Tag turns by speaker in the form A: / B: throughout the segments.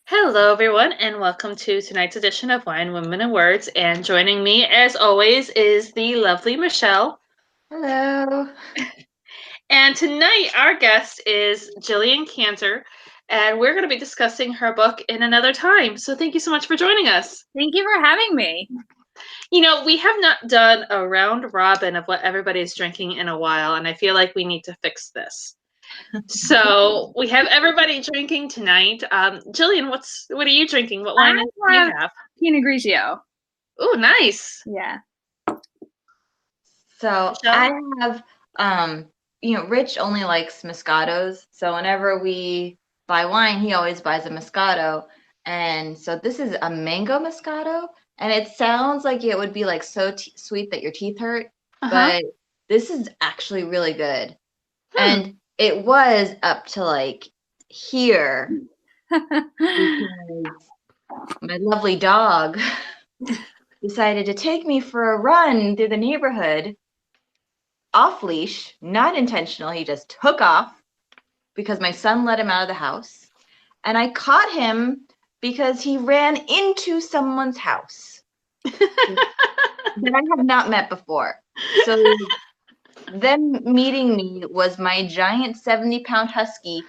A: Hello, everyone, and welcome to tonight's edition of Wine, Women, and Words. And joining me, as always, is the lovely Michelle.
B: Hello.
A: And tonight, our guest is Jillian Cantor, and we're going to be discussing her book In Another Time. So, thank you so much for joining us.
C: Thank you for having me.
A: You know, we have not done a round robin of what everybody's drinking in a while, and I feel like we need to fix this. So we have everybody drinking tonight. Jillian, what are you drinking? What wine do you have?
C: Pinot Grigio.
A: Oh, nice.
C: Yeah.
B: So I have, Rich only likes Moscatos. So whenever we buy wine, he always buys a Moscato. And so this is a mango Moscato. And it sounds like it would be like so sweet that your teeth hurt. But this is actually really good. And it was up to like here. Because my lovely dog decided to take me for a run through the neighborhood off leash, not intentional. He just took off because my son let him out of the house. And I caught him because he ran into someone's house that I have not met before. So them meeting me was my giant 70-pound husky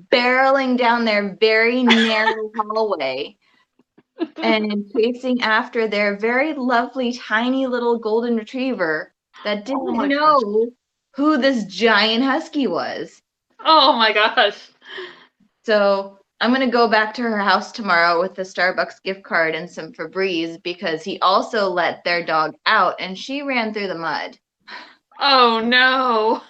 B: barreling down their very narrow hallway and chasing after their very lovely tiny little golden retriever that didn't know who this giant husky was.
A: Oh my gosh.
B: So I'm going to go back to her house tomorrow with a Starbucks gift card and some Febreze because he also let their dog out and she ran through the mud.
A: Oh no.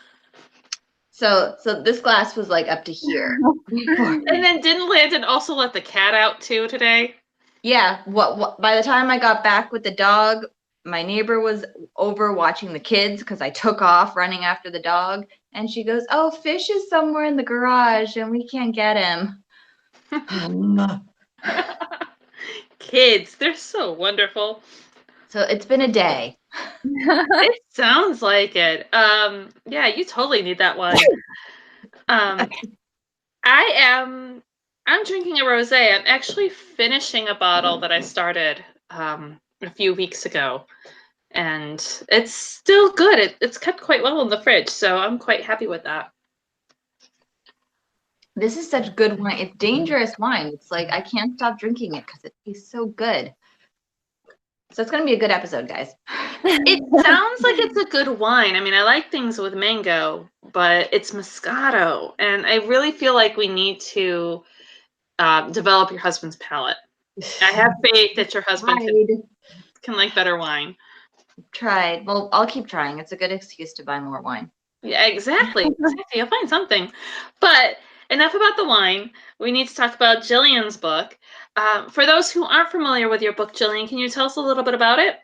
B: So this glass was like up to here.
A: And then didn't Landon also let the cat out too today?
B: Yeah. What by the time I got back with the dog, my neighbor was over watching the kids because I took off running after the dog. And she goes, "Oh, Fish is somewhere in the garage and we can't get him."
A: Kids, they're so wonderful.
B: So it's been a day.
A: It sounds like it. Yeah, you totally need that one. I'm drinking a rosé. I'm actually finishing a bottle that I started a few weeks ago. And it's still good. It's kept quite well in the fridge, so I'm quite happy with that.
B: This is such good wine. It's dangerous wine. It's like I can't stop drinking it because it tastes so good. So it's going to be a good episode, guys.
A: It sounds like it's a good wine. I mean, I like things with mango, but it's Moscato. And I really feel like we need to develop your husband's palate. I have faith that your husband can like better wine.
B: Tried. Well, I'll keep trying. It's a good excuse to buy more wine.
A: Yeah, exactly. You'll find something. But enough about the wine. We need to talk about Jillian's book. For those who aren't familiar with your book, Jillian, can you tell us a little bit about it?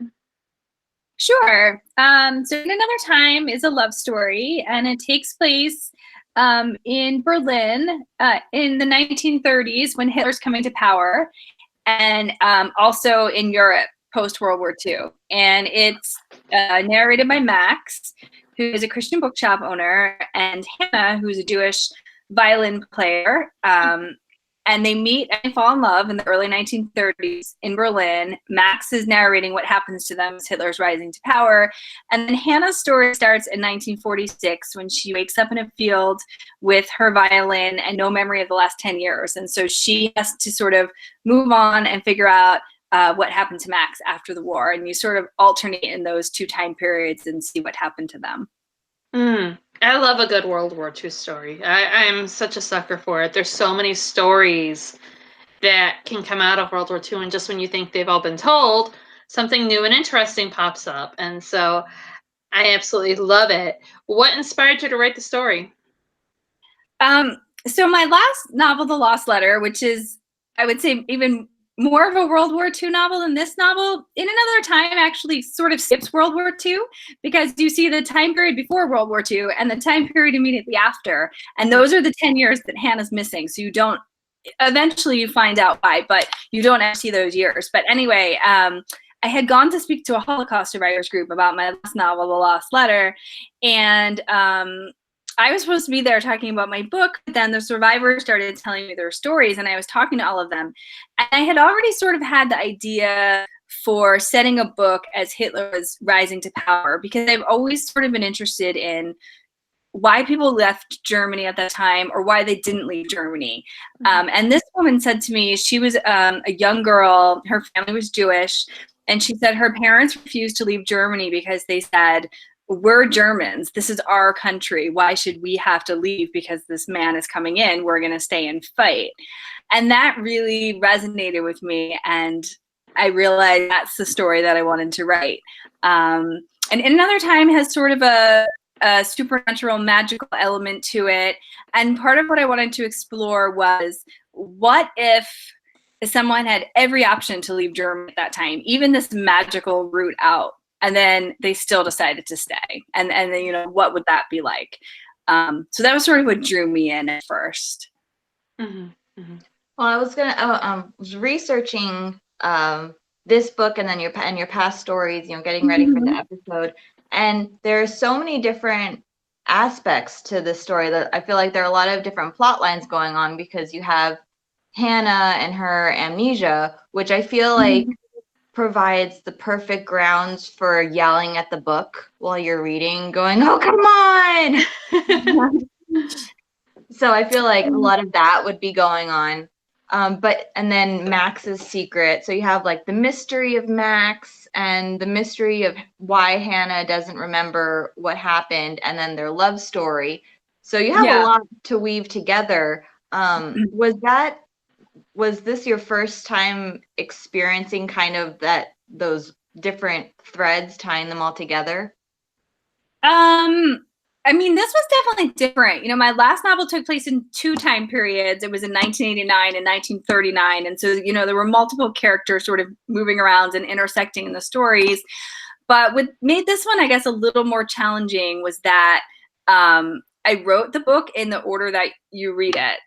C: Sure. So In Another Time is a love story, and it takes place in Berlin in the 1930s when Hitler's coming to power, and also in Europe post-World War II. And it's narrated by Max, who is a Christian bookshop owner, and Hannah, who's a Jewish violin player. And they meet and fall in love in the early 1930s in Berlin. Max is narrating what happens to them as Hitler's rising to power. And then Hannah's story starts in 1946 when she wakes up in a field with her violin and no memory of the last 10 years. And so she has to sort of move on and figure out what happened to Max after the war. And you sort of alternate in those two time periods and see what happened to them.
A: I love a good World War II story. I'm such a sucker for it. There's so many stories that can come out of World War II, and just when you think they've all been told, something new and interesting pops up. And so I absolutely love it. What inspired you to write the story?
C: So my last novel, The Lost Letter, which is, I would say, even more of a World War II novel than this novel, In Another Time actually sort of skips World War II because you see the time period before World War II and the time period immediately after. And those are the 10 years that Hannah's missing. So you don't, eventually you find out why, but you don't ever see those years. But anyway, I had gone to speak to a Holocaust survivors group about my last novel, The Lost Letter. And I was supposed to be there talking about my book, but then the survivors started telling me their stories, and I was talking to all of them. And I had already sort of had the idea for setting a book as Hitler was rising to power, because I've always sort of been interested in why people left Germany at that time, or why they didn't leave Germany. And this woman said to me, she was a young girl, her family was Jewish, and she said her parents refused to leave Germany because they said, we're Germans, this is our country, why should we have to leave because this man is coming in, we're going to stay and fight. And that really resonated with me, and I realized that's the story that I wanted to write. And Another Time has sort of a supernatural, magical element to it. And part of what I wanted to explore was, what if someone had every option to leave Germany at that time, even this magical route out, and then they still decided to stay? And then, what would that be like? So that was sort of what drew me in at first.
B: Mm-hmm. Mm-hmm. Well, I was researching this book and then your past stories, getting ready for the episode. And there are so many different aspects to this story that I feel like there are a lot of different plot lines going on, because you have Hannah and her amnesia, which I feel like provides the perfect grounds for yelling at the book while you're reading, going, "Oh, come on!" So I feel like a lot of that would be going on. And then Max's secret. So you have like the mystery of Max and the mystery of why Hannah doesn't remember what happened, and then their love story. So you have a lot to weave together. Was this your first time experiencing kind of those different threads, tying them all together?
C: This was definitely different. My last novel took place in 2 time periods. It was in 1989 and 1939. And so, there were multiple characters sort of moving around and intersecting in the stories. But what made this one, I guess, a little more challenging was that I wrote the book in the order that you read it.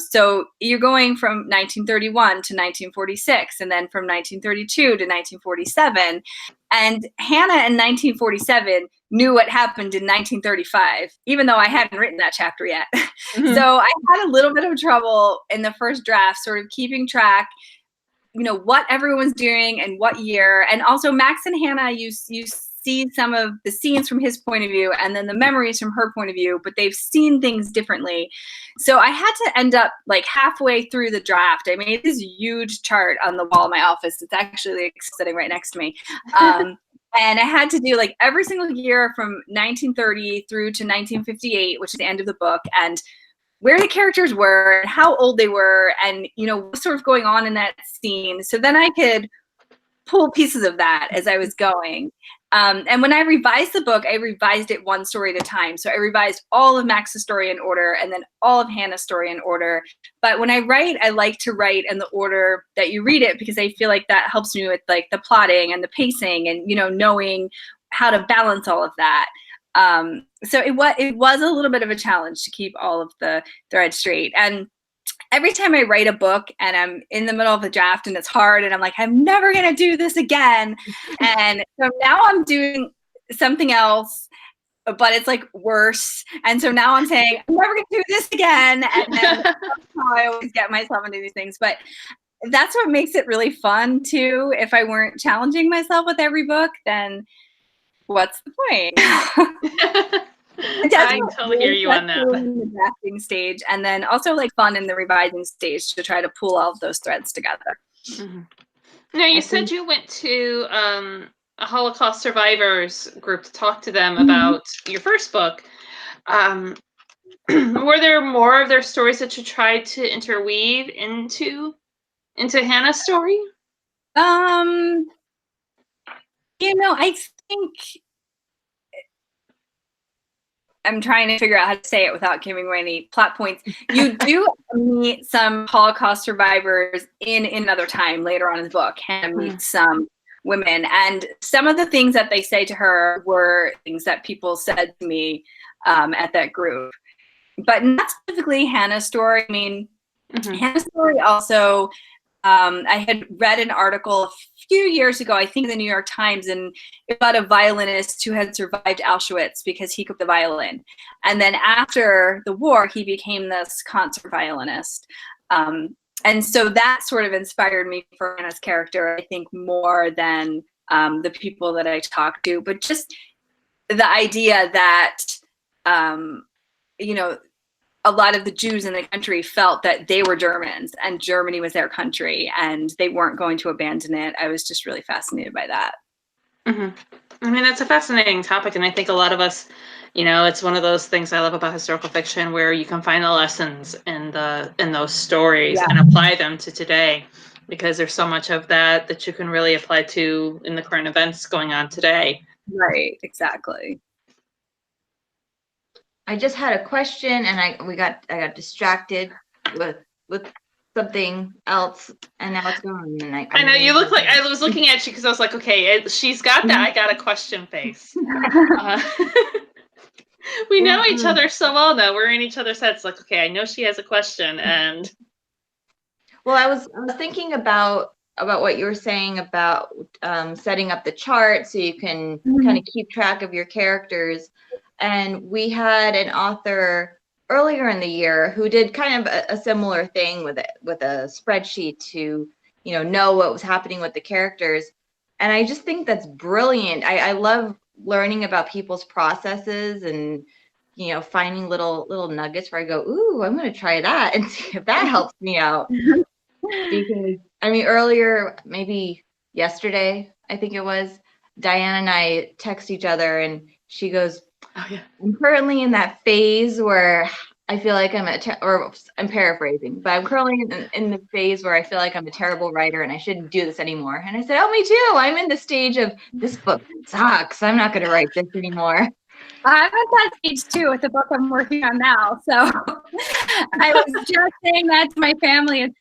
C: So you're going from 1931 to 1946, and then from 1932 to 1947. And Hannah in 1947 knew what happened in 1935, even though I hadn't written that chapter yet. Mm-hmm. So I had a little bit of trouble in the first draft, sort of keeping track, what everyone's doing and what year. And also Max and Hannah, you see some of the scenes from his point of view and then the memories from her point of view, but they've seen things differently. So I had to end up like halfway through the draft. I made this huge chart on the wall of my office. It's actually like sitting right next to me. And I had to do like every single year from 1930 through to 1958, which is the end of the book, and where the characters were and how old they were, and what's sort of going on in that scene. So then I could pull pieces of that as I was going. And when I revised the book, I revised it one story at a time. So I revised all of Max's story in order, and then all of Hannah's story in order. But when I write, I like to write in the order that you read it, because I feel like that helps me with like the plotting and the pacing and, knowing how to balance all of that. So it was a little bit of a challenge to keep all of the threads straight. And every time I write a book and I'm in the middle of the draft and it's hard and I'm like, I'm never going to do this again. And so now I'm doing something else, but it's like worse. And so now I'm saying, I'm never going to do this again. And then that's how I always get myself into these things. But that's what makes it really fun too. If I weren't challenging myself with every book, then what's the point?
A: I totally hear you on that.
C: In the drafting stage, and then also like fun in the revising stage to try to pull all of those threads together.
A: Mm-hmm. Now, you said you went to a Holocaust survivors group to talk to them about your first book. Were there more of their stories that you tried to interweave into Hannah's story?
C: I think I'm trying to figure out how to say it without giving away any plot points. You do meet some Holocaust survivors in Another Time later on in the book. Hannah meets some women, and some of the things that they say to her were things that people said to me at that group, but not specifically Hannah's story. I mean, Hannah's story also
D: I had read an article a few years ago, I think in the New York Times, and about a violinist who had survived Auschwitz because he could play the violin. And then after the war, he became this concert violinist. And so that sort of inspired me for Anna's character, I think, more than the people that I talked to. But just the idea that, you know, a lot of the Jews in the country felt that they were Germans and Germany was their country and they weren't going to abandon it. I was just really fascinated by that.
A: Mm-hmm. I mean, that's a fascinating topic. And I think a lot of us, you know, it's one of those things I love about historical fiction where you can find the lessons in those stories and apply them to today, because there's so much of that you can really apply to in the current events going on today.
D: Right, exactly.
B: I just had a question, and I got distracted with something else, and now it's gone. And
A: I know you look like I was looking at you because I was like, okay, she's got that I got a question face. We know each other so well now. We're in each other's heads. Like, okay, I know she has a question, and
B: well, I was thinking about what you were saying about setting up the chart so you can kind of keep track of your characters. And we had an author earlier in the year who did kind of a similar thing with a spreadsheet to, you know what was happening with the characters. And I just think that's brilliant. I love learning about people's processes and, you know, finding little nuggets where I go, ooh, I'm going to try that and see if that helps me out. Because, I mean, earlier, maybe yesterday, I think it was, Diane and I text each other and she goes, I'm currently in that phase where I feel like or I'm paraphrasing, but I'm currently in the phase where I feel like I'm a terrible writer and I shouldn't do this anymore. And I said, oh, me too. I'm in the stage of this book sucks. I'm not going to write this anymore.
C: I'm at that stage too with the book I'm working on now. So I was just saying that to my family.
A: It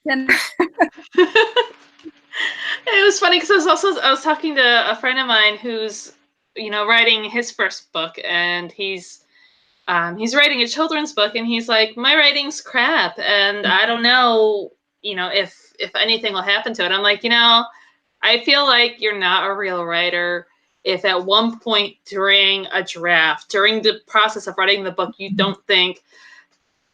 A: was funny because I was talking to a friend of mine who's, you know, writing his first book, and he's writing a children's book, and he's like, my writing's crap, and I don't know, you know, if anything will happen to it. I'm like, you know, I feel like you're not a real writer if at one point during a draft, during the process of writing the book, you don't think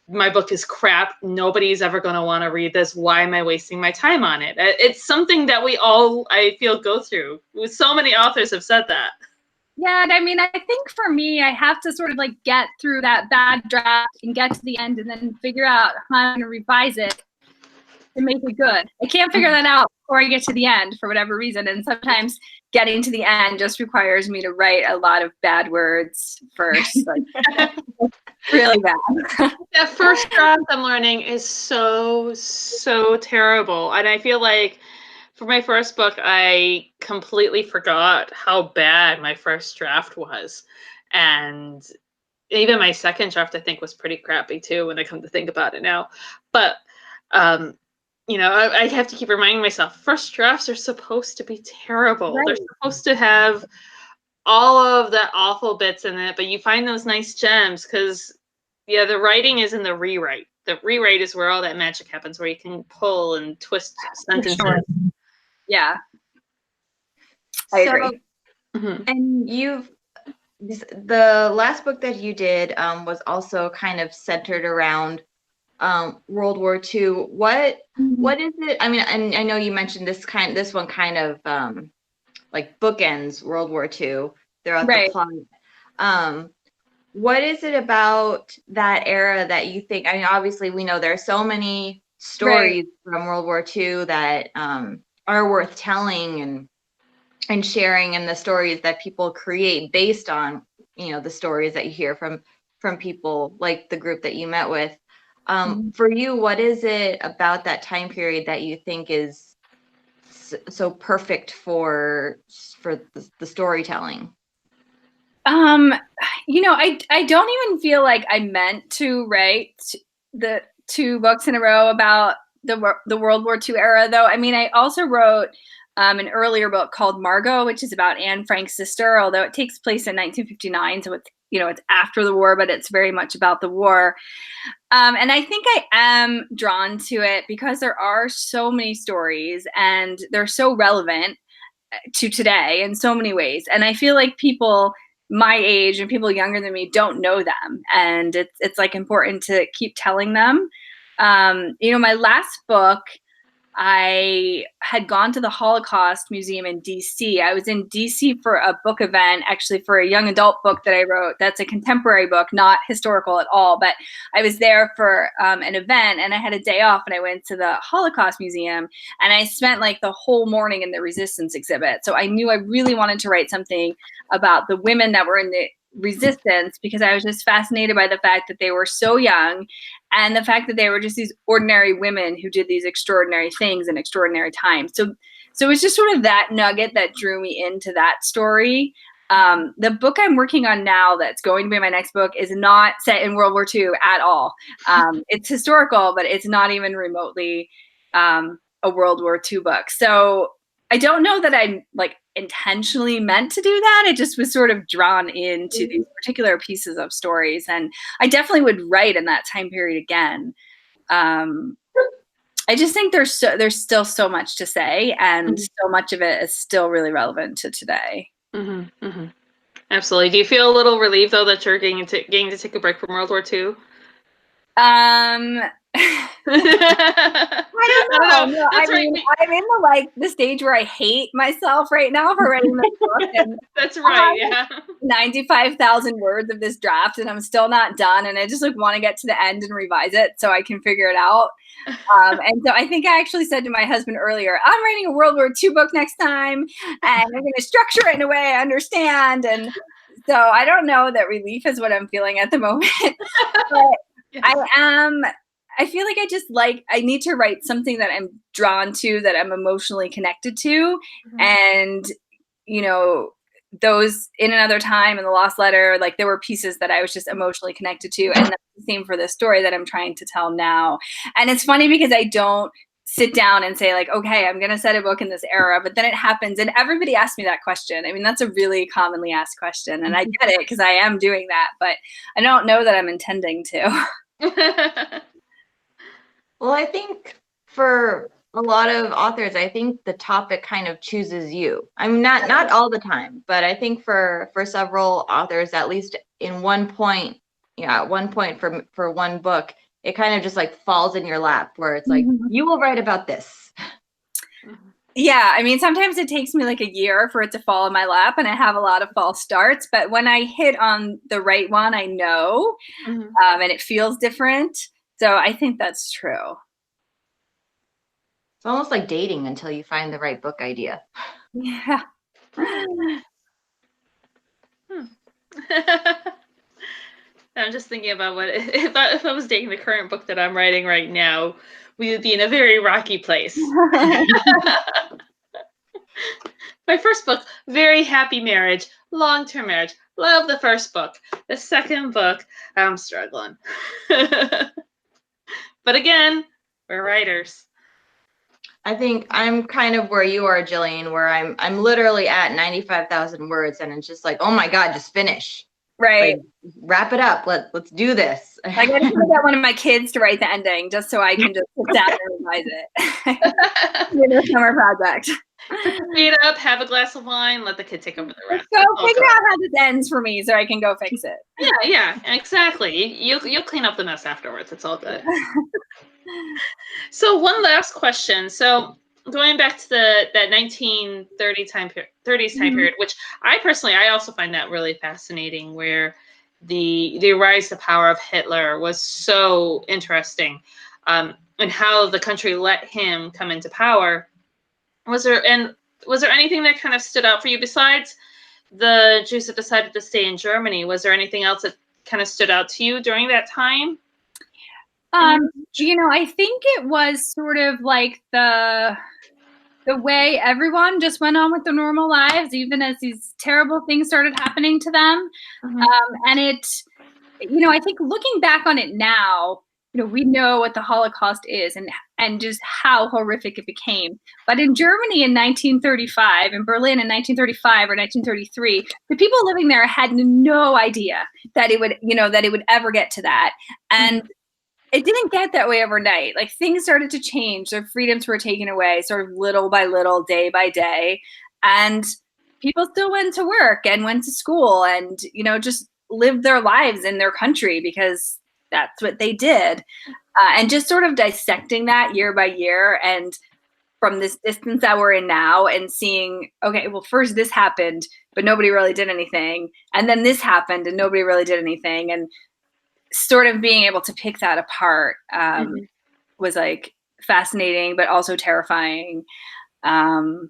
A: my book is crap, nobody's ever going to want to read this, why am I wasting my time on it? It's something that we all, I feel, go through. So many authors have said that.
C: Yeah, and I mean, I think for me, I have to sort of like get through that bad draft and get to the end and then figure out how I'm going to revise it to make it good. I can't figure that out before I get to the end for whatever reason. And sometimes getting to the end just requires me to write a lot of bad words first. Like, really bad.
A: That first draft, I'm learning, is so terrible. And I feel like for my first book, I completely forgot how bad my first draft was. And even my second draft, I think, was pretty crappy too, when I come to think about it now. But, you know, I have to keep reminding myself, first drafts are supposed to be terrible. Right. They're supposed to have all of the awful bits in it, but you find those nice gems because, yeah, the writing is in the rewrite. The rewrite is where all that magic happens, where you can pull and twist sentences. Sure.
D: Yeah, I agree.
B: And the last book that you did was also kind of centered around World War II. What is it? I mean, and I know you mentioned this one kind of like bookends World War II throughout the plot. What is it about that era that you think? I mean, obviously we know there are so many stories from World War II that are worth telling and sharing, and the stories that people create based on, you know, the stories that you hear from people like the group that you met with. For you, what is it about that time period that you think is so perfect for the storytelling?
D: You know, I don't even feel like I meant to write the 2 books in a row about the World War II era, though. I mean, I also wrote an earlier book called Margot, which is about Anne Frank's sister, although it takes place in 1959, so it's it's after the war, but it's very much about the war. And I think I am drawn to it because there are so many stories and they're so relevant to today in so many ways. And I feel like people my age and people younger than me don't know them. And it's like important to keep telling them. My last book, I had gone to the Holocaust Museum in DC. I was in DC for a book event, actually for a young adult book that I wrote. That's a contemporary book, not historical at all. But I was there for an event, and I had a day off, and I went to the Holocaust Museum, and I spent like the whole morning in the resistance exhibit. So I knew I really wanted to write something about the women that were in the resistance, because I was just fascinated by the fact that they were so young and the fact that they were just these ordinary women who did these extraordinary things in extraordinary times. So it was just sort of that nugget that drew me into that story. The book I'm working on now that's going to be my next book is not set in World War II at all. It's historical, but it's not even remotely a World War II book. So I don't know that I'm like intentionally meant to do that. It just was sort of drawn into these particular pieces of stories, and I definitely would write in that time period again. I just think there's still so much to say, and so much of it is still really relevant to today.
A: Mm-hmm, mm-hmm. Absolutely. Do you feel a little relieved though that you're getting to take a break from World War II?
D: I don't know. No, I'm in the stage where I hate myself right now for writing this book. And
A: that's right. Yeah.
D: 95,000 words of this draft, and I'm still not done. And I just want to get to the end and revise it so I can figure it out. And so I think I actually said to my husband earlier, I'm writing a World War II book next time, and I'm going to structure it in a way I understand. And so I don't know that relief is what I'm feeling at the moment, but yes. I feel like I need to write something that I'm drawn to, that I'm emotionally connected to. And, those In Another Time and The Lost Letter, like there were pieces that I was just emotionally connected to. And that's the same for this story that I'm trying to tell now. And it's funny because I don't sit down and say like, okay, I'm going to set a book in this era, but then it happens. And everybody asks me that question. I mean, that's a really commonly asked question, and I get it because I am doing that, but I don't know that I'm intending to.
B: Well, I think for a lot of authors, I think the topic kind of chooses you. I mean, not all the time, but I think for several authors, at least at one point for one book, it kind of just like falls in your lap where it's like, you will write about this.
D: Yeah, I mean, sometimes it takes me like a year for it to fall in my lap, and I have a lot of false starts, but when I hit on the right one, I know, and it feels different. So I think that's true.
B: It's almost like dating until you find the right book idea.
D: Yeah.
A: I'm just thinking about what if I was dating the current book that I'm writing right now, we would be in a very rocky place. My first book, very happy marriage, long-term marriage. Love the first book. The second book, I'm struggling. But again, we're writers.
B: I think I'm kind of where you are, Jillian, where I'm literally at 95,000 words, and it's just like, oh my God, just finish.
D: Right.
B: Like, wrap it up. Let's do this.
D: I got to get one of my kids to write the ending just so I can just sit down and revise it. Summer project.
A: Read up, have a glass of wine, let the kid take over the rest.
D: So figure out how this ends for me so I can go fix it.
A: Yeah, exactly. You'll clean up the mess afterwards. It's all good. So one last question. So going back to that 1930 30s time period, which I also find that really fascinating, where the rise to power of Hitler was so interesting, and how the country let him come into power. Was there anything that kind of stood out for you besides the Jews that decided to stay in Germany? Was there anything else that kind of stood out to you during that time?
C: I think it was sort of like the way everyone just went on with their normal lives, even as these terrible things started happening to them. And it, I think looking back on it now, we know what the Holocaust is and just how horrific it became. But in Germany in 1935, in Berlin in 1935 or 1933, the people living there had no idea that it would ever get to that. And it didn't get that way overnight. Like, things started to change. Their freedoms were taken away sort of little by little, day by day. And people still went to work and went to school and, just lived their lives in their country because that's what they did. And just sort of dissecting that year by year and from this distance that we're in now and seeing, okay, well, first this happened, but nobody really did anything. And then this happened and nobody really did anything. And sort of being able to pick that apart was like fascinating, but also terrifying. And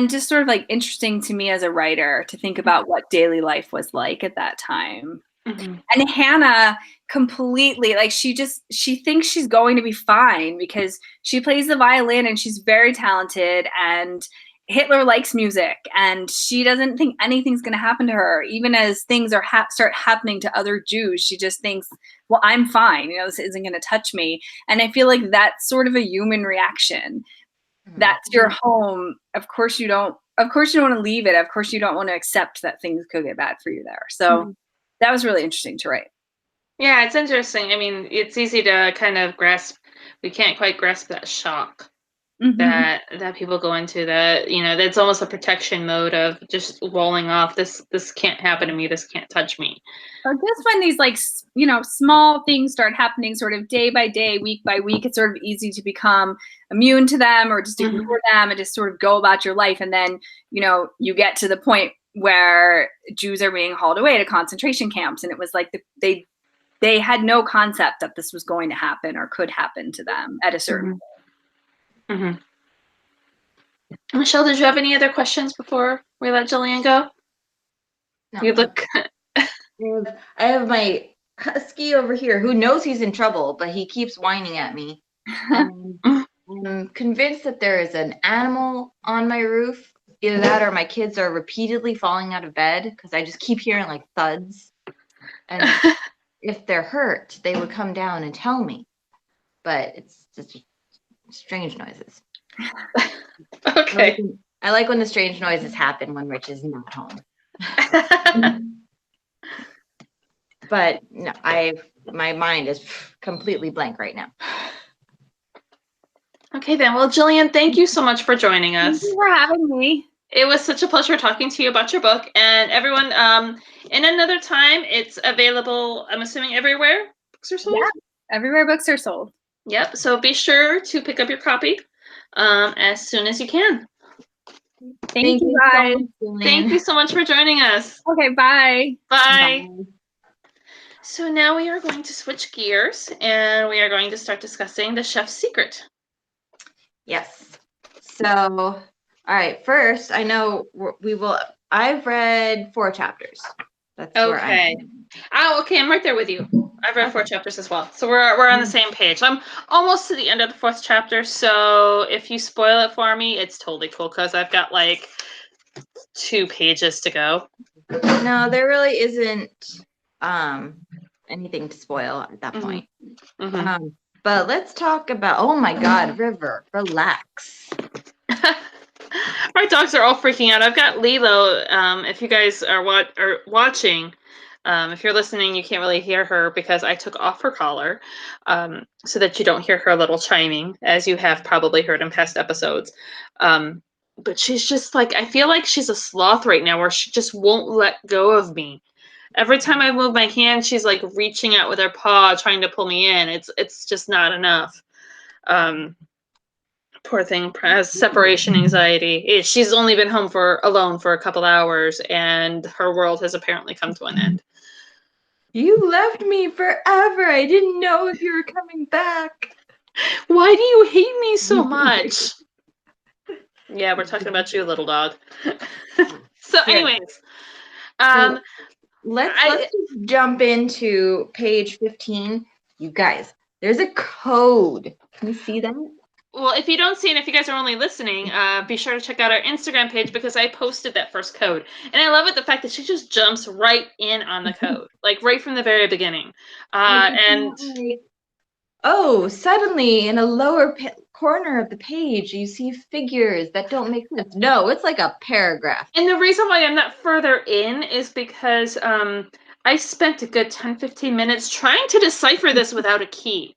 C: just sort of like interesting to me as a writer to think about what daily life was like at that time. And Hannah completely, like, she thinks she's going to be fine because she plays the violin and she's very talented and Hitler likes music and she doesn't think anything's going to happen to her. Even as things are start happening to other Jews, she just thinks, well, I'm fine. This isn't going to touch me. And I feel like that's sort of a human reaction. That's your home. Of course you don't want to leave it. Of course you don't want to accept that things could get bad for you there. So that was really interesting to write.
A: Yeah, it's interesting. I mean, it's easy to kind of grasp. We can't quite grasp that shock that people go into. That that's almost a protection mode of just rolling off. This can't happen to me. This can't touch me.
C: Or just when these small things start happening, sort of day by day, week by week, it's sort of easy to become immune to them or just ignore them and just sort of go about your life. And then you get to the point where Jews are being hauled away to concentration camps, and it was like they had no concept that this was going to happen or could happen to them at a certain point.
A: Michelle, did you have any other questions before we let Jillian go?
B: No.
A: You look.
B: I have my husky over here who knows he's in trouble, but he keeps whining at me. I'm convinced that there is an animal on my roof. Either that or my kids are repeatedly falling out of bed because I just keep hearing like thuds. And if they're hurt, they would come down and tell me. But it's just strange noises.
A: Okay.
B: I like when the strange noises happen when Rich is not home. But no, my mind is completely blank right now.
A: Okay then. Well, Jillian, thank you so much for joining us.
C: Thank you for having me.
A: It was such a pleasure talking to you about your book. And everyone, in another time, it's available, I'm assuming, everywhere books are sold?
C: Yeah, everywhere books are sold.
A: Yep. So be sure to pick up your copy as soon as you can.
C: Thank you guys.
A: Thank you so much for joining us.
C: Okay, bye.
A: Bye. So now we are going to switch gears and we are going to start discussing The Chef's Secret.
B: Yes. So, all right. First, I know I've read 4 chapters. That's
A: okay. Okay. I'm right there with you. I've read 4 chapters as well. So we're on the same page. I'm almost to the end of the 4th chapter. So if you spoil it for me, it's totally cool because I've got like 2 pages to go.
B: No, there really isn't anything to spoil at that point. But let's talk about, oh my God, River, relax.
A: Our dogs are all freaking out. I've got Lilo. If you guys are watching, if you're listening, you can't really hear her because I took off her collar so that you don't hear her little chiming, as you have probably heard in past episodes. But she's just like, I feel like she's a sloth right now where she just won't let go of me. Every time I move my hand, she's like reaching out with her paw, trying to pull me in. It's just not enough. Poor thing has separation anxiety. She's only been home alone for a couple hours, and her world has apparently come to an end.
B: You left me forever. I didn't know if you were coming back.
A: Why do you hate me so much? Yeah, we're talking about you, little dog. So, anyways,
B: let's just jump into page 15. You guys, there's a code. Can you see that?
A: Well, if you don't see it, if you guys are only listening, be sure to check out our Instagram page because I posted that first code. And I love it, the fact that she just jumps right in on the code, like right from the very beginning. And
B: like, oh, suddenly in a lower corner of the page, you see figures that don't make sense. No, it's like a paragraph.
A: And the reason why I'm not further in is because I spent a good 10-15 minutes trying to decipher this without a key.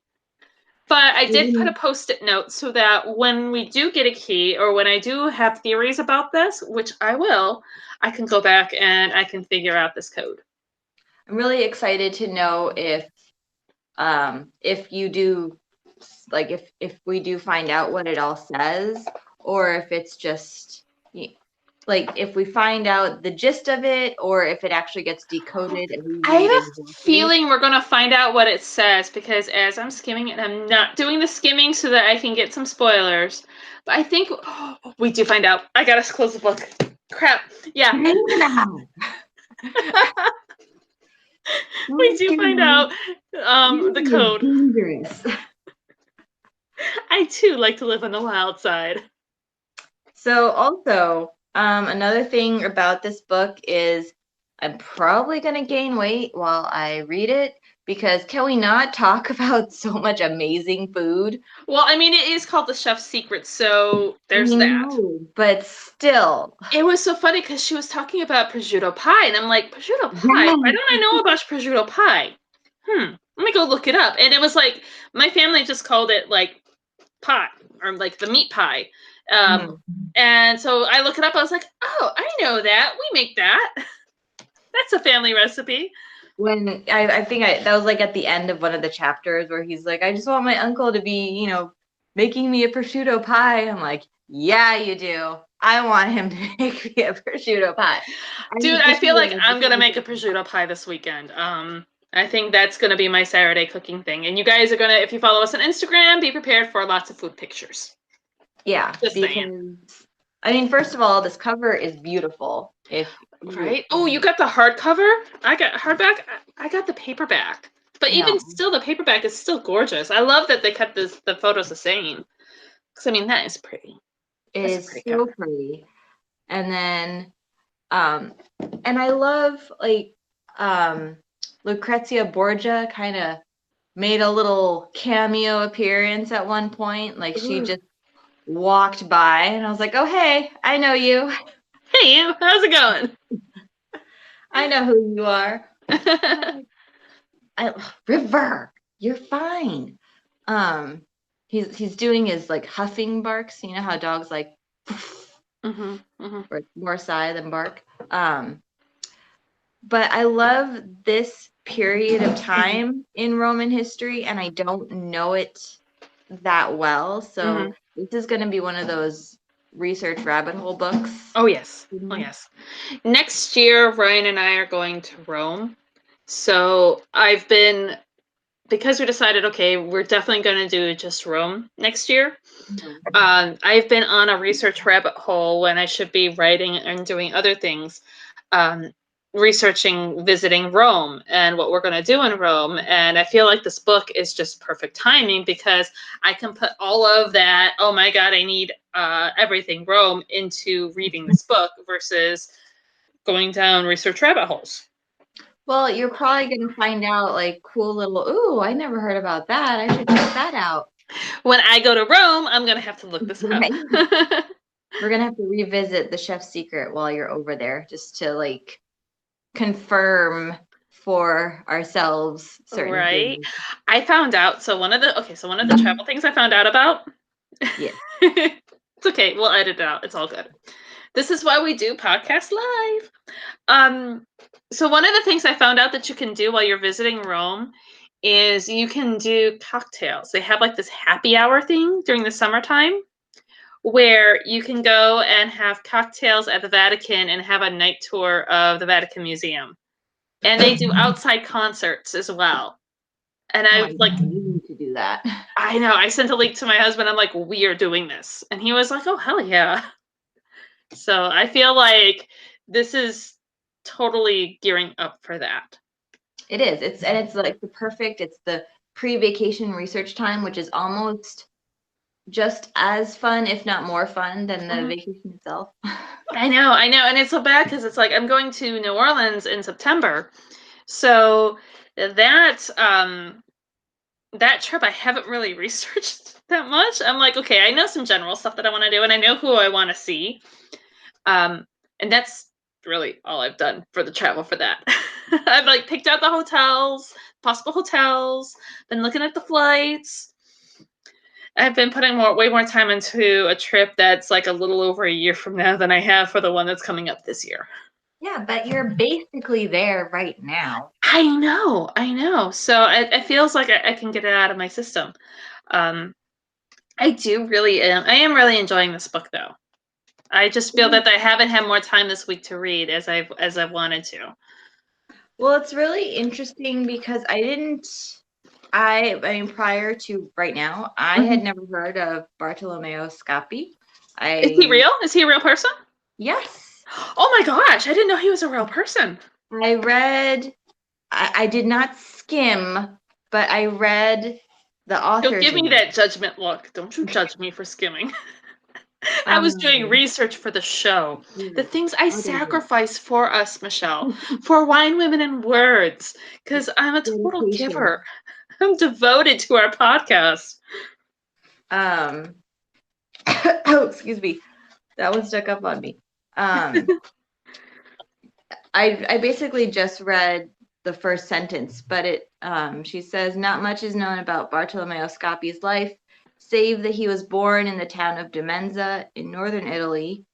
A: But I did put a post-it note so that when we do get a key or when I do have theories about this, which I will, I can go back and I can figure out this code.
B: I'm really excited to know if you do, like if we do find out what it all says, or if it's just like if we find out the gist of it, or if it actually gets decoded and we
A: I
B: read
A: have a
B: exactly.
A: feeling we're going to find out what it says because as I'm skimming it, I'm not doing the skimming so that I can get some spoilers. But I think we do find out. I got to close the book. Crap. Yeah. We do find out the code.
B: Dangerous.
A: I too like to live on the wild side.
B: So also, another thing about this book is I'm probably going to gain weight while I read it because can we not talk about so much amazing food?
A: Well, I mean, it is called The Chef's Secret, so there's that.
B: No, but still.
A: It was so funny because she was talking about prosciutto pie, and I'm like, prosciutto pie?
B: Yes.
A: Why don't I know about prosciutto pie? Let me go look it up. And it was like, my family just called it like pie, or like the meat pie. And so I look it up, I was like, oh, I know that. We make that. That's a family recipe.
B: When I think that was like at the end of one of the chapters where he's like, I just want my uncle to be, making me a prosciutto pie. I'm like, yeah, you do. I want him to make me a prosciutto pie.
A: Dude, I feel like I'm going to make a prosciutto pie this weekend. I think that's going to be my Saturday cooking thing. And you guys are going to, if you follow us on Instagram, be prepared for lots of food pictures.
B: Yeah,
A: Just
B: because
A: saying.
B: I mean, first of all, this cover is beautiful.
A: Right? Oh, you got the hardcover? I got hardback. I got the paperback. But even still, the paperback is still gorgeous. I love that they kept the photos the same. Because, I mean, that is pretty.
B: It is so pretty. And then, and I love, like, Lucrezia Borgia kind of made a little cameo appearance at one point. Like, she just walked by, and I was like, oh, hey, I know you.
A: Hey, you. How's it going?
B: I know who you are. River, you're fine. He's doing his like huffing barks. You know how dogs like or more sigh than bark. But I love this period of time in Roman history, and I don't know it that well. So this is going to be one of those research rabbit hole books.
A: Oh, yes. Oh, yes. Next year, Ryan and I are going to Rome. So because we decided, okay, we're definitely going to do just Rome next year. I've been on a research rabbit hole when I should be writing and doing other things, researching visiting Rome and what we're going to do in Rome. And I feel like this book is just perfect timing because I can put all of that, oh my God, I need everything Rome into reading this book versus going down research rabbit holes.
B: Well, you're probably going to find out like cool little, ooh, I never heard about that. I should check that out.
A: When I go to Rome, I'm going to have to look this up.
B: We're going to have to revisit The Chef's Secret while you're over there just to like confirm for ourselves certain things.
A: I found out, so one of the travel things I found out about.
B: Yeah.
A: It's okay. We'll edit it out. It's all good. This is why we do podcast live. So one of the things I found out that you can do while you're visiting Rome is you can do cocktails. They have like this happy hour thing during the summertime where you can go and have cocktails at the Vatican and have a night tour of the Vatican Museum. And they do outside concerts as well. And I like,
B: you need to do that.
A: I know. I sent a link to my husband. I'm like, we are doing this. And he was like, oh, hell yeah. So I feel like this is totally gearing up for that.
B: It is. It's like it's the pre-vacation research time, which is almost just as fun, if not more fun, than the
A: Mhm.
B: vacation itself.
A: I know, and it's so bad because it's like I'm going to New Orleans in September, so that that trip I haven't really researched that much. I'm like, okay, I know some general stuff that I want to do, and I know who I want to see, um, and that's really all I've done for the travel for that. I've like picked out the hotels, possible hotels, been looking at the flights. I've been putting way more time into a trip that's like a little over a year from now than I have for the one that's coming up this year.
B: Yeah, but you're basically there right now.
A: I know. So it feels like I can get it out of my system. Um, I am really enjoying this book, though. I just feel that I haven't had more time this week to read as I've wanted to.
B: Well, it's really interesting because I mean, prior to right now, I had never heard of Bartolomeo Scapi.
A: Is he real? Is he a real person?
B: Yes.
A: Oh my gosh, I didn't know he was a real person.
B: I did not skim, but I read the author's
A: Don't give me
B: name.
A: that judgment look. Don't you judge me for skimming. I was doing research for the show. The things I sacrifice for us, Michelle, for Wine, Women, and Words, because I'm a total
B: Dedication.
A: giver. I'm devoted to our podcast.
B: Oh, excuse me. That one stuck up on me. I basically just read the first sentence, but she says not much is known about Bartolomeo Scapi's life, save that he was born in the town of Demenza in northern Italy,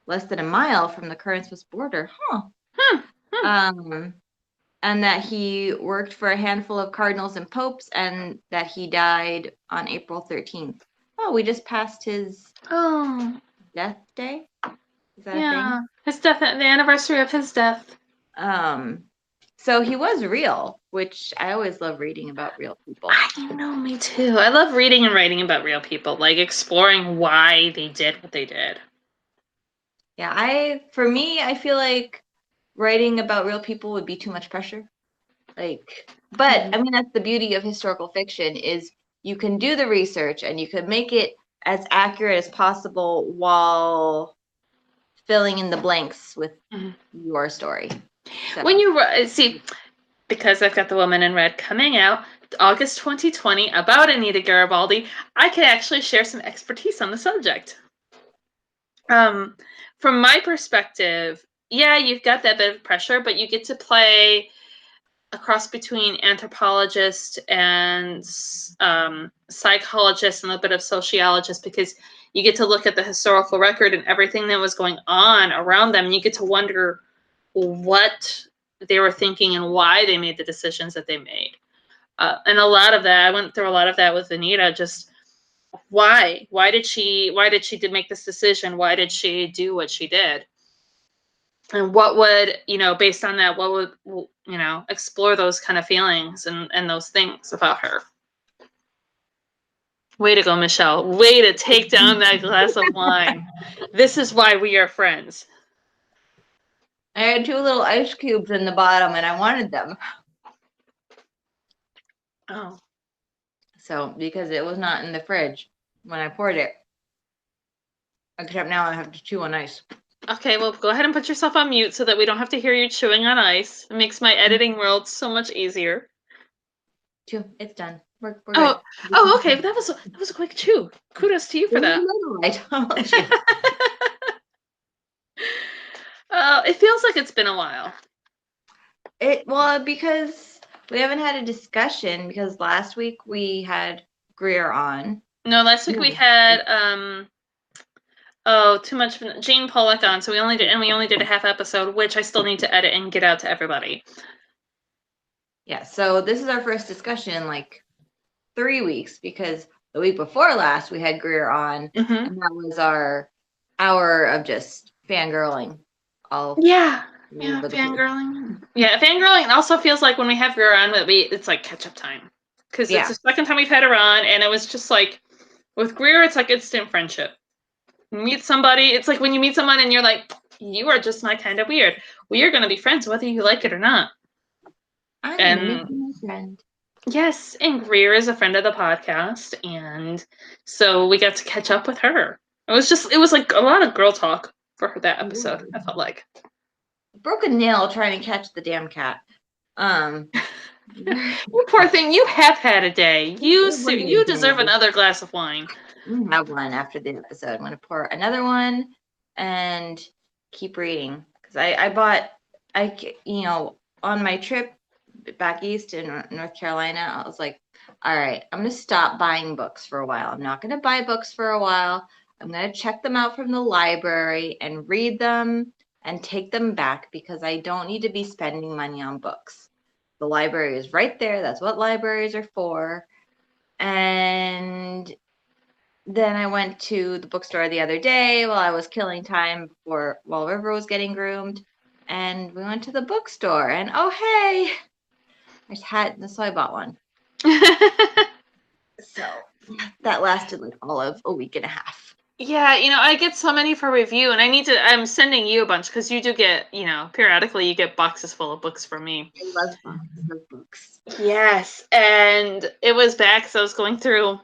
B: less than a mile from the current Swiss border. And that he worked for a handful of cardinals and popes, and that he died on April 13th. Oh, we just passed his death day. Is that a thing?
A: His death, the anniversary of his death.
B: So he was real, which I always love reading about real people.
A: I know, me too. I love reading and writing about real people, like exploring why they did what they did.
B: Yeah, for me, I feel like writing about real people would be too much pressure. But I mean, that's the beauty of historical fiction is you can do the research and you can make it as accurate as possible while filling in the blanks with your story. So.
A: When you see, because I've got The Woman in Red coming out August 2020 about Anita Garibaldi, I could actually share some expertise on the subject. From my perspective, yeah, you've got that bit of pressure, but you get to play a cross between anthropologist and psychologist and a bit of sociologist, because you get to look at the historical record and everything that was going on around them, and you get to wonder what they were thinking and why they made the decisions that they made. And a lot of that, I went through a lot of that with Anita. Just why did she make this decision? Why did she do what she did? And what would, based on that, what would, explore those kind of feelings and those things about her. Way to go, Michelle. Way to take down that glass of wine. This is why we are friends.
B: I had 2 little ice cubes in the bottom and I wanted them.
A: Oh.
B: So, because it was not in the fridge when I poured it. Except now I have to chew on ice.
A: Okay, well, go ahead and put yourself on mute so that we don't have to hear you chewing on ice. It makes my editing world so much easier.
B: Chew. It's done. We're good.
A: Oh, okay. That was a quick chew. Kudos to you for that. It feels like it's been a while.
B: Well, because we haven't had a discussion, because last week we had Greer on.
A: No, last week we had too much Jane Pollock on, so we only did a half episode, which I still need to edit and get out to everybody.
B: Yeah, so this is our first discussion in like 3 weeks, because the week before last we had Greer on, and that was our hour of just fangirling.
A: Fangirling. Yeah, fangirling also feels like when we have Greer on, it's like catch up time, because it's the second time we've had her on, and it was just like with Greer, it's like instant friendship. You meet somebody, it's like when you meet someone and you're like, you are just my kind of weird. We are going to be friends whether you like it or not.
B: I'm my friend.
A: Yes, and Greer is a friend of the podcast, and so we got to catch up with her. It was like a lot of girl talk for that episode, I felt like.
B: Broke a nail trying to catch the damn cat.
A: You poor thing, you have had a day. You deserve another glass of wine.
B: I'm gonna have one after the episode. I'm gonna pour another one and keep reading. Because on my trip back east in North Carolina, I was like, all right, I'm gonna stop buying books for a while. I'm not gonna buy books for a while. I'm gonna check them out from the library and read them and take them back because I don't need to be spending money on books. The library is right there. That's what libraries are for. And then I went to the bookstore the other day while I was killing time while River was getting groomed. And we went to the bookstore and oh, hey, so I bought one. So that lasted like all of a week and a half.
A: Yeah, I get so many for review, and I'm sending you a bunch because you do get, periodically you get boxes full of books from me.
B: I love boxes of books.
A: Yes, and it was back, so I was going through.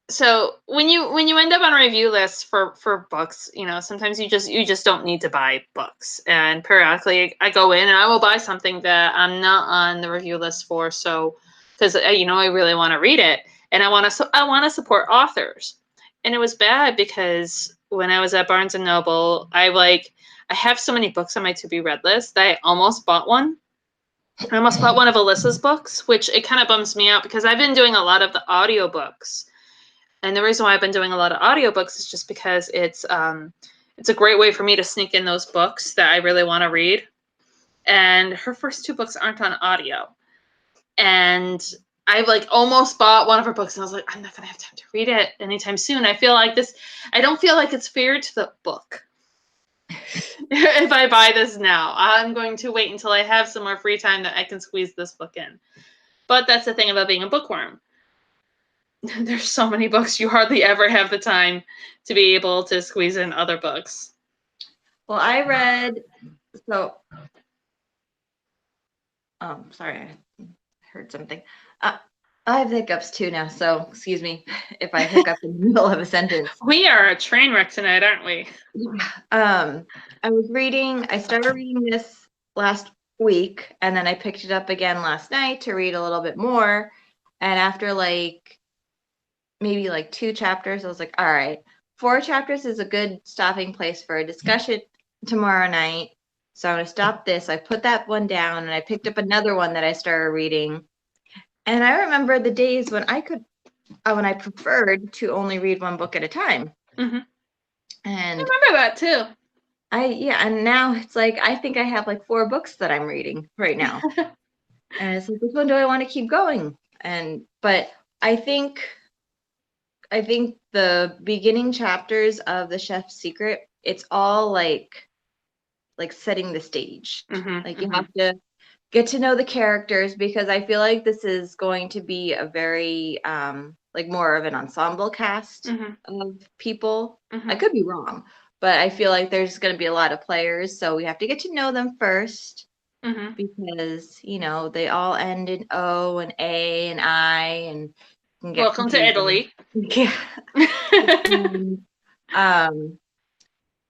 A: So when you end up on a review lists for books, sometimes you just don't need to buy books. And periodically I go in and I will buy something that I'm not on the review list for, so because I really want to read it and I want to support authors. And it was bad because when I was at Barnes and Noble, I have so many books on my to be read list that I almost bought one. I almost bought one of Alyssa's books, which it kind of bums me out because I've been doing a lot of the audiobooks. And the reason why I've been doing a lot of audiobooks is just because it's a great way for me to sneak in those books that I really want to read. And her first two books aren't on audio. And I almost bought one of her books and I was like, I'm not going to have time to read it anytime soon. I don't feel like it's fair to the book. If I buy this now, I'm going to wait until I have some more free time that I can squeeze this book in. But that's the thing about being a bookworm. There's so many books, you hardly ever have the time to be able to squeeze in other books.
B: Well, I read, sorry, I heard something. I have hiccups too now, so excuse me if I hiccup in the middle of a sentence.
A: We are a train wreck tonight, aren't we?
B: I started reading this last week, and then I picked it up again last night to read a little bit more. And after maybe 2 chapters, I was like, all right, 4 chapters is a good stopping place for a discussion tomorrow night. So I'm going to stop this. I put that one down, and I picked up another one that I started reading. And I remember the days when when I preferred to only read one book at a time.
A: Mm-hmm.
B: And
A: I remember that too.
B: And now it's I think I have 4 books that I'm reading right now. And it's which one do I want to keep going? But I think the beginning chapters of The Chef's Secret, it's all like setting the stage.
A: Mm-hmm,
B: you have to get to know the characters because I feel like this is going to be a very more of an ensemble cast of people.
A: Mm-hmm.
B: I could be wrong, but I feel like there's going to be a lot of players, so we have to get to know them first because they all end in O and A and I and can get
A: welcome
B: confusing.
A: to Italy.
B: Yeah.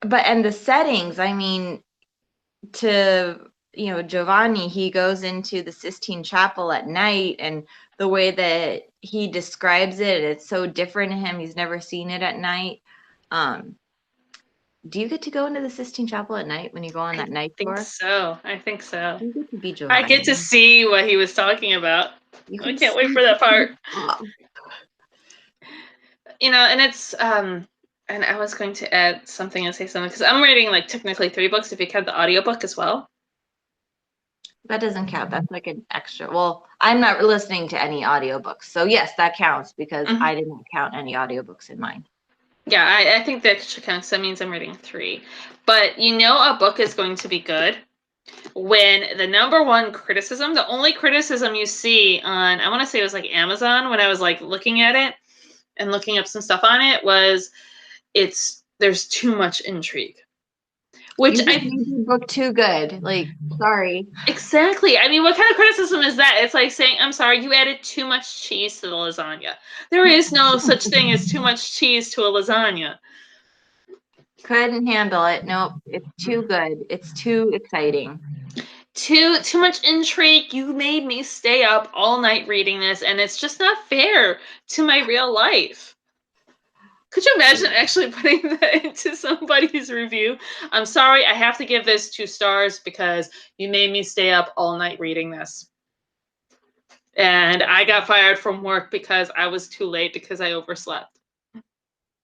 B: And the settings, I mean, Giovanni, he goes into the Sistine Chapel at night, and the way that he describes it, it's so different to him. He's never seen it at night. Do you get to go into the Sistine Chapel at night when you go on that night tour?
A: I think so.
B: You get to be Giovanni.
A: I get to see what he was talking about. I can't wait for that part. And it's and I was going to add something and say something because I'm reading technically 3 books if you count the audiobook as well.
B: That doesn't count. That's an extra. Well, I'm not listening to any audiobooks. So yes, that counts because I did not count any audiobooks in mine.
A: Yeah, I think that extra counts. That means I'm reading 3. But a book is going to be good when the number one criticism, the only criticism you see on, I want to say it was Amazon when I was looking at it and looking up some stuff on it was there's too much intrigue. which
B: You just
A: I
B: made your book too good. Like, sorry.
A: exactly. I mean, what kind of criticism is that? It's like saying, "I'm sorry, you added too much cheese to the lasagna." There is no such thing as too much cheese to a lasagna.
B: Couldn't handle it. Nope. It's too good. It's too exciting.
A: Too much intrigue. You made me stay up all night reading this, and it's just not fair to my real life. Could you imagine actually putting that into somebody's review? I'm sorry, I have to give this 2 stars because you made me stay up all night reading this. And I got fired from work because I was too late because I overslept.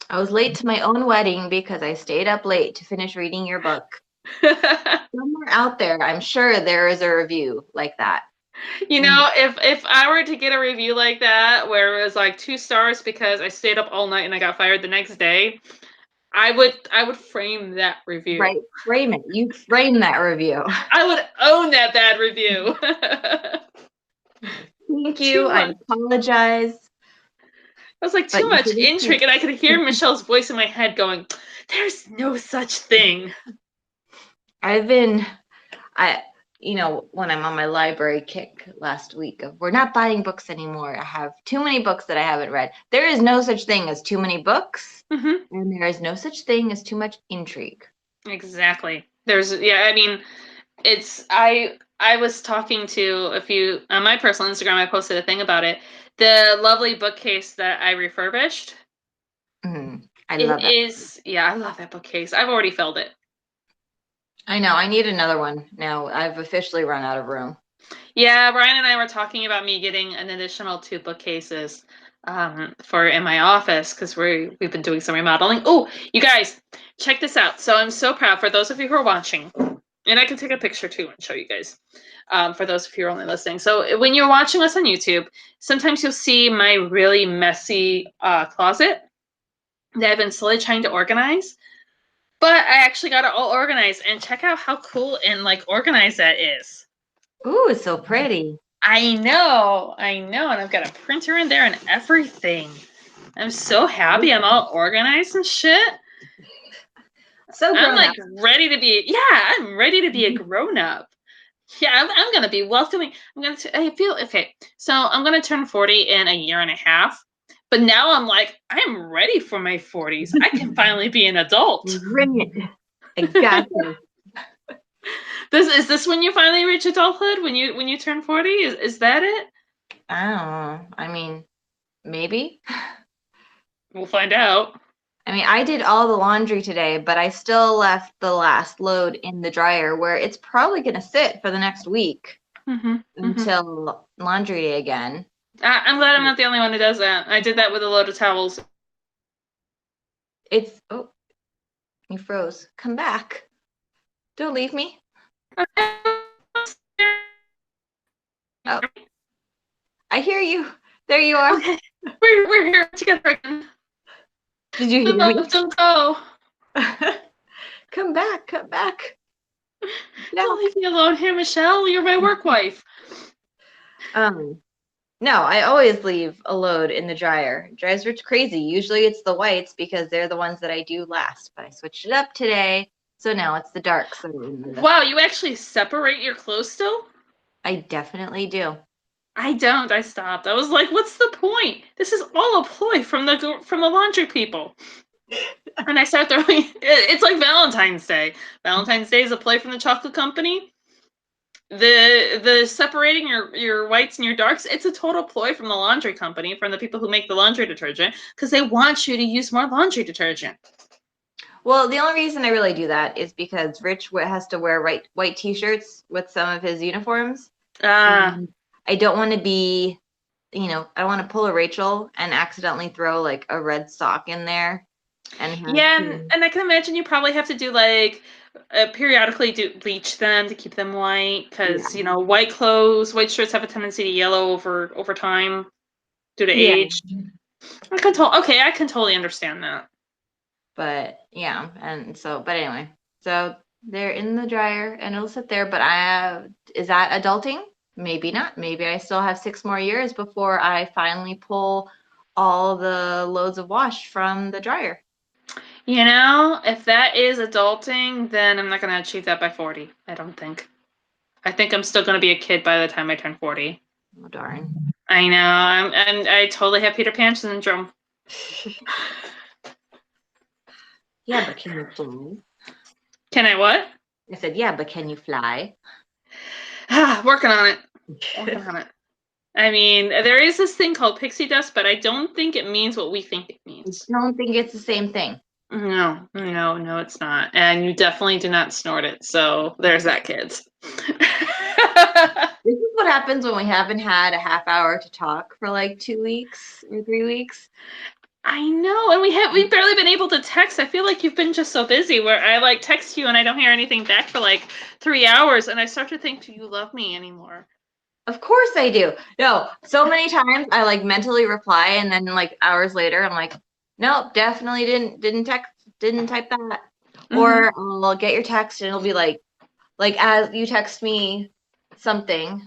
B: I was late to my own wedding because I stayed up late to finish reading your book. Somewhere out there, I'm sure there is a review like that.
A: You know, if I were to get a review like that where it was like 2 stars because I stayed up all night and I got fired the next day, I would frame that review.
B: Right, frame it. You frame that review.
A: I would own that bad review.
B: Thank you. I apologize.
A: I was like, too much intrigue, and I could hear Michelle's voice in my head going, "There's no such thing."
B: when I'm on my library kick last week of we're not buying books anymore. I have too many books that I haven't read. There is no such thing as too many books, and there is no such thing as too much intrigue.
A: Exactly. I mean, I was talking to a few on my personal Instagram. I posted a thing about it. The lovely bookcase that I refurbished.
B: I love it.
A: I love that bookcase. I've already filled it.
B: I know. I need another one now. I've officially run out of room.
A: Yeah, Brian and I were talking about me getting an additional 2 bookcases for in my office because we've been doing some remodeling. Oh, you guys, check this out. So I'm so proud for those of you who are watching, and I can take a picture too and show you guys. For those of you who are only listening. So when you're watching us on YouTube, sometimes you'll see my really messy closet that I've been slowly trying to organize. But I actually got it all organized, and check out how cool and like organized that is.
B: Ooh, it's so pretty.
A: I know, and I've got a printer in there and everything. I'm so happy. I'm all organized and shit.
B: So
A: I'm like
B: grown up.
A: ready to be. Yeah, I'm ready to be a grown up. Yeah, I'm gonna be welcoming. I feel okay. So I'm gonna turn 40 in a year and a half. But now I'm like, I'm ready for my 40s. I can finally be an adult.
B: Bring it. Exactly.
A: Is this when you finally reach adulthood? When you turn 40? Is that it?
B: I don't know. I mean, maybe.
A: We'll find out.
B: I mean, I did all the laundry today, but I still left the last load in the dryer where it's probably going to sit for the next week until laundry day again.
A: I'm glad I'm not the only one who does that. I did that with a load of towels.
B: Oh, you froze. Come back. Don't leave me. Oh, I hear you. There you are.
A: Okay. We're here together again.
B: Did you hear me?
A: Don't go.
B: Come back. Come back.
A: Don't leave me alone here, Michelle. You're my work wife.
B: No, I always leave a load in the dryer. It drives Rich crazy. Usually it's the whites because they're the ones that I do last, but I switched it up today. So now it's the darks.
A: Wow, you actually separate your clothes still?
B: I definitely do.
A: I don't. I stopped. I was like, what's the point? This is all a ploy from the laundry people. And I start throwing it's like Valentine's Day. Valentine's Day is a play from the chocolate company. The separating your whites and your darks, it's a total ploy from the laundry company, from the people who make the laundry detergent, because they want you to use more laundry detergent.
B: Well, the only reason I really do that is because Rich has to wear white t-shirts with some of his uniforms. I don't want to be, I don't want to pull a Rachel and accidentally throw like a red sock in there.
A: And I can imagine you probably have to do like periodically bleach them to keep them white, because white shirts have a tendency to yellow over time due to age. I can totally understand that.
B: But yeah, but anyway, so they're in the dryer and it'll sit there. But is that adulting? Maybe not. Maybe I still have 6 more years before I finally pull all the loads of wash from the dryer.
A: You know, if that is adulting, then I'm not going to achieve that by 40. I don't think. I think I'm still going to be a kid by the time I turn 40.
B: Oh, darn.
A: I know. I totally have Peter Pan syndrome.
B: Yeah, but can you fly?
A: Can I what?
B: I said, yeah, but can you fly?
A: Working on it. Working on it. I mean, there is this thing called pixie dust, but I don't think it means what we think it
B: I
A: means.
B: don't think it's the same thing.
A: No, it's not. And you definitely do not snort it. So there's that, kids.
B: This is what happens when we haven't had a half hour to talk for like 2 weeks or 3 weeks.
A: I know, and we've barely been able to text. I feel like you've been just so busy where I like text you and I don't hear anything back for like 3 hours, and I start to think, do you love me anymore?
B: Of course I do. No, so many times I like mentally reply and then like hours later I'm like, nope, definitely didn't type that. Or I'll get your text and it'll be like as you text me something.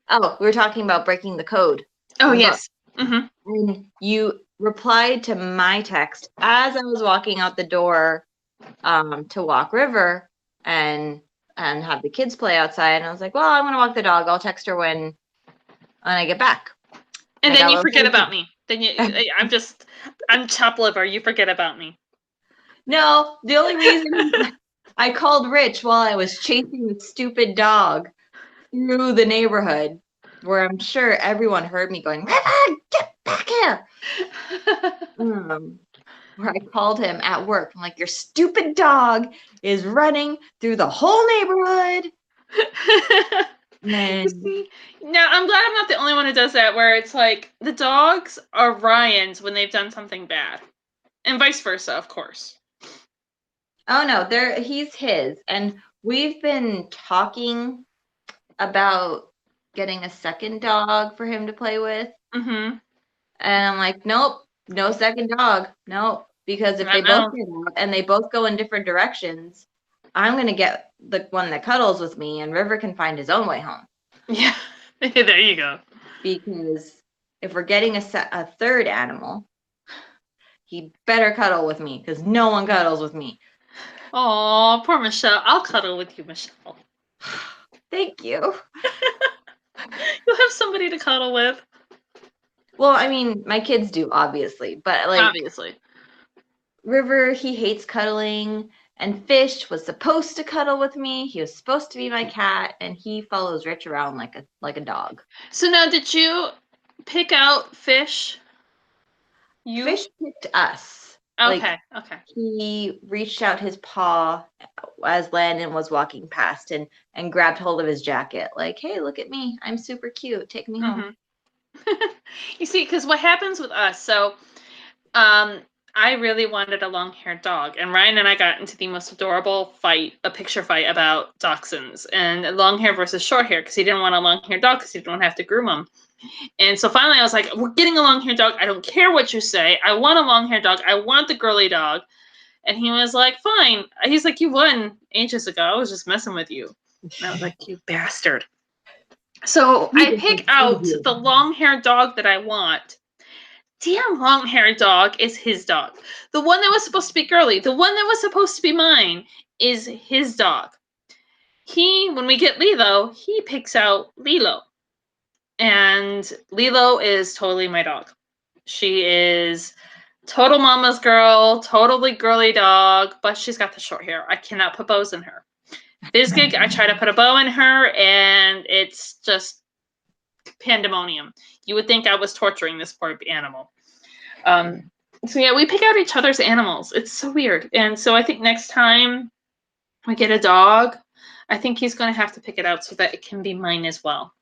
B: Oh, we were talking about breaking the code.
A: Oh,
B: on
A: yes.
B: book. And you replied to my text as I was walking out the door to walk River and have the kids play outside. And I was like, well, I'm gonna walk the dog. I'll text her when I get back.
A: And
B: I
A: then
B: got
A: you forget
B: location.
A: about me. Then I'm chopped liver. You forget about me.
B: No, the only reason I called Rich while I was chasing the stupid dog through the neighborhood, where I'm sure everyone heard me going, River, get back here. Where I called him at work. I'm like, your stupid dog is running through the whole neighborhood. And
A: See, now I'm glad I'm not the only one who does that, where it's like the dogs are Ryan's when they've done something bad. And vice versa, of course.
B: oh no, he's his. And we've been talking about getting a second dog for him to play with.
A: Mm-hmm.
B: And I'm like, nope, no second dog. Nope. Because if they both get out and they both go in different directions, I'm going to get the one that cuddles with me and River can find his own way home.
A: Yeah, there you go.
B: Because if we're getting a third animal, he better cuddle with me because no one cuddles with me.
A: Oh, poor Michelle. I'll cuddle with you, Michelle.
B: Thank you.
A: You'll have somebody to cuddle with.
B: Well, I mean, my kids do, obviously. But like,
A: obviously.
B: River, he hates cuddling. And Fish was supposed to cuddle with me. He was supposed to be my cat, and he follows Rich around like a dog.
A: So now, did you pick out Fish?
B: Fish picked us.
A: Okay,
B: like,
A: okay.
B: He reached out his paw as Landon was walking past and grabbed hold of his jacket. Like, hey, look at me. I'm super cute. Take me home.
A: You see, because what happens with us, so I really wanted a long-haired dog, and Ryan and I got into the most adorable fight, a picture fight about dachshunds and long hair versus short hair, because he didn't want a long-haired dog because he didn't have to groom him. And so finally I was like, we're getting a long-haired dog. I don't care what you say. I want a long-haired dog. I want the girly dog. And he was like, fine. He's like, you won ages ago. I was just messing with you. And I was like, you bastard. So I pick out the long-haired dog that I want. Damn long-haired dog is his dog. The one that was supposed to be girly, the one that was supposed to be mine, is his dog. When we get Lilo, he picks out Lilo. And Lilo is totally my dog. She is total mama's girl, totally girly dog, but she's got the short hair. I cannot put bows in her. Bizgig, I try to put a bow in her, and it's just pandemonium. You would think I was torturing this poor animal. So yeah, we pick out each other's animals. It's so weird. And so I think next time we get a dog, I think he's going to have to pick it out so that it can be mine as well.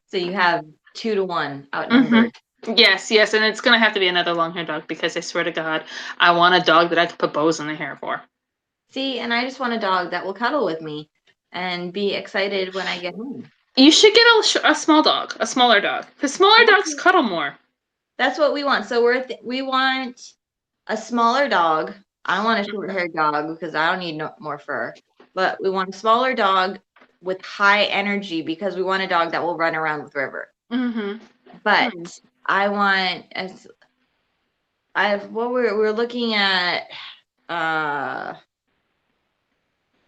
B: So you have 2-1 outnumbered.
A: Yes, and it's going to have to be another long-haired dog because I swear to God, I want a dog that I could put bows in the hair for.
B: See, and I just want a dog that will cuddle with me and be excited when I get home.
A: You should get a small dog, a smaller dog, because smaller dogs cuddle more.
B: That's what we want. So we want a smaller dog. I don't want a short-haired dog because I don't need more fur. But we want a smaller dog with high energy because we want a dog that will run around with River. But I want we're looking at.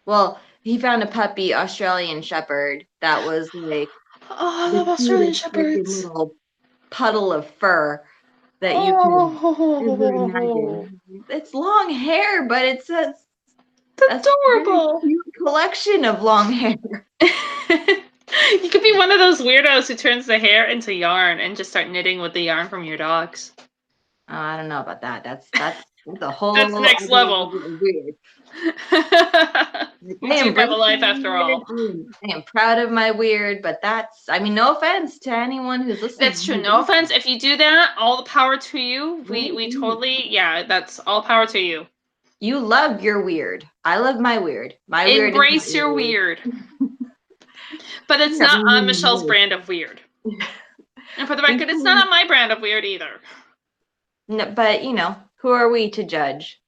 B: Well, he found a puppy, Australian Shepherd, that was like
A: Oh, I
B: the
A: love Australian
B: cutest freaking
A: Shepherds.
B: little puddle of fur that you could ever
A: Oh,
B: imagine. It's long hair, but it's a very
A: adorable.
B: cute collection of long hair.
A: You could be one of those weirdos who turns the hair into yarn and just start knitting with the yarn from your dogs.
B: Oh, I don't know about that. That's a whole
A: That's next
B: other
A: level.
B: level of weird.
A: You
B: I
A: do have
B: embrace
A: a life
B: my
A: after
B: weird.
A: all.
B: I am proud of my weird, but I mean, no offense to anyone who's listening.
A: That's true. No offense. If you do that, all the power to you. We totally, yeah, that's all power to you.
B: You love your weird. I love my weird. My weird is not
A: Embrace your weird. But it's
B: Yeah,
A: not on
B: weird.
A: Michelle's brand of weird. And for the record, it's not on my brand of weird either.
B: No, but who are we to judge?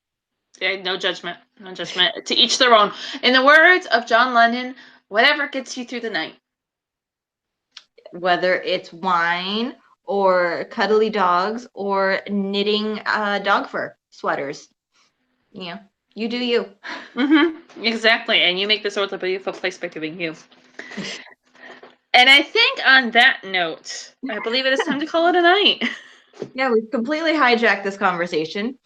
A: Yeah, no judgment. No judgment. To each their own. In the words of John Lennon, whatever gets you through the night.
B: Whether it's wine or cuddly dogs or knitting dog fur sweaters. You do you.
A: Mm-hmm. Exactly. And you make this world a beautiful place by doing you. And I think on that note, I believe it is time to call it a night.
B: Yeah, we've completely hijacked this conversation.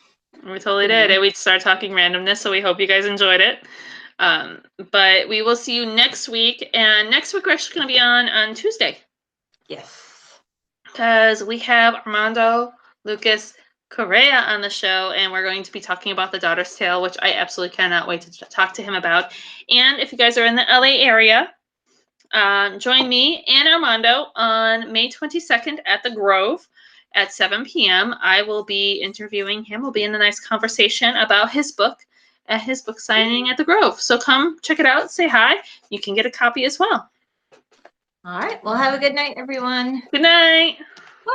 A: We totally did. And we started talking randomness, so we hope you guys enjoyed it. But we will see you next week. And next week we're actually going to be on Tuesday.
B: Yes.
A: Because we have Armando Lucas Correa on the show, and we're going to be talking about The Daughter's Tale, which I absolutely cannot wait to talk to him about. And if you guys are in the LA area, join me and Armando on May 22nd at the Grove at 7 p.m. I will be interviewing him. We'll be in a nice conversation about his book at his book signing at the Grove. So come check it out. Say hi. You can get a copy as well.
B: All right. Well, have a good night, everyone.
A: Good night.
B: Bye.